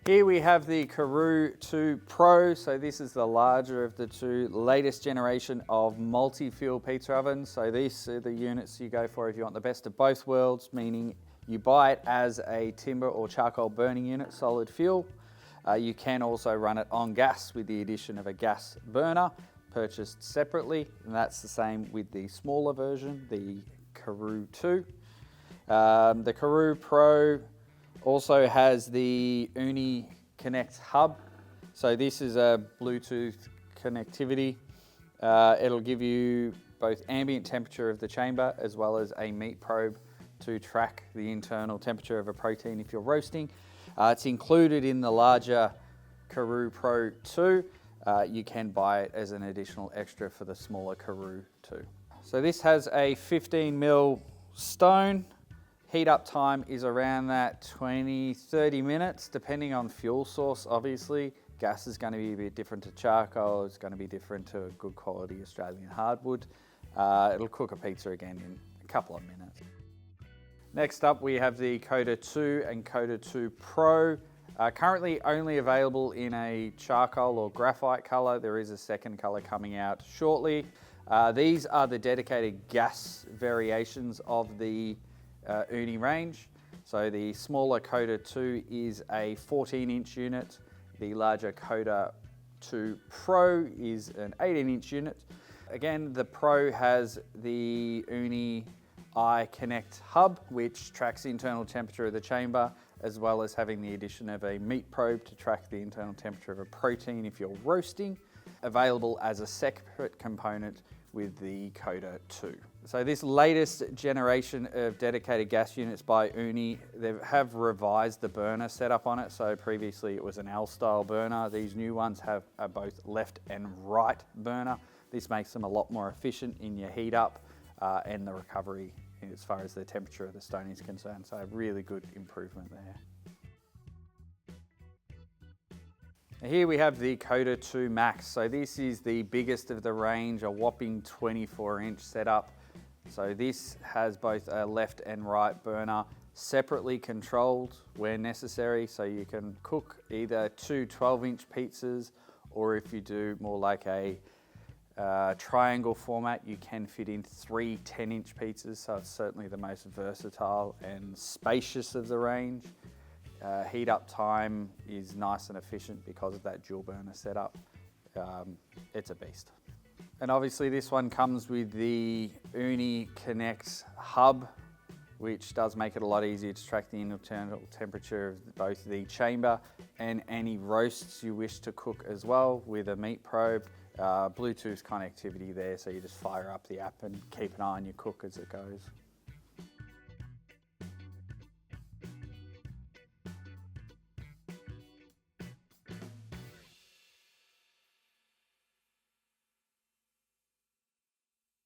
Here we have the Karu 2 Pro. So this is the larger of the two, latest generation of multi-fuel pizza ovens. So these are the units you go for if you want the best of both worlds, meaning you buy it as a timber or charcoal burning unit, solid fuel. You can also run it on gas with the addition of a gas burner, purchased separately. And that's the same with the smaller version, the Karu 2. The Karu Pro also has the Ooni Connect hub. So this is a Bluetooth connectivity. It'll give you both ambient temperature of the chamber as well as a meat probe to track the internal temperature of a protein if you're roasting. It's included in the larger Karu Pro 2. You can buy it as an additional extra for the smaller Karu 2. So this has a 15mm stone. Heat up time is around that 20-30 minutes, depending on fuel source, obviously. Gas is going to be a bit different to charcoal. It's going to be different to a good quality Australian hardwood. It'll cook a pizza again in a couple of minutes. Next up, we have the Koda 2 and Koda 2 Pro. Currently only available in a charcoal or graphite color. There is a second color coming out shortly. These are the dedicated gas variations of the Ooni range. So the smaller Koda 2 is a 14-inch unit. The larger Koda 2 Pro is an 18-inch unit. Again, the Pro has the Ooni Connect hub, which tracks the internal temperature of the chamber, as well as having the addition of a meat probe to track the internal temperature of a protein if you're roasting, available as a separate component with the Koda 2. So this latest generation of dedicated gas units by Ooni, they have revised the burner setup on it. So previously it was an L-style burner. These new ones have both left and right burner. This makes them a lot more efficient in your heat up and the recovery as far as the temperature of the stone is concerned. So a really good improvement there. Here we have the Koda 2 Max. So this is the biggest of the range, a whopping 24-inch setup. So this has both a left and right burner, separately controlled where necessary. So you can cook either two 12-inch pizzas, or if you do more like a triangle format, you can fit in three 10-inch pizzas. So it's certainly the most versatile and spacious of the range. Heat up time is nice and efficient because of that dual burner setup. It's a beast. And obviously this one comes with the Ooni Connect hub, which does make it a lot easier to track the internal temperature of both the chamber and any roasts you wish to cook as well, with a meat probe, Bluetooth connectivity there, so you just fire up the app and keep an eye on your cook as it goes.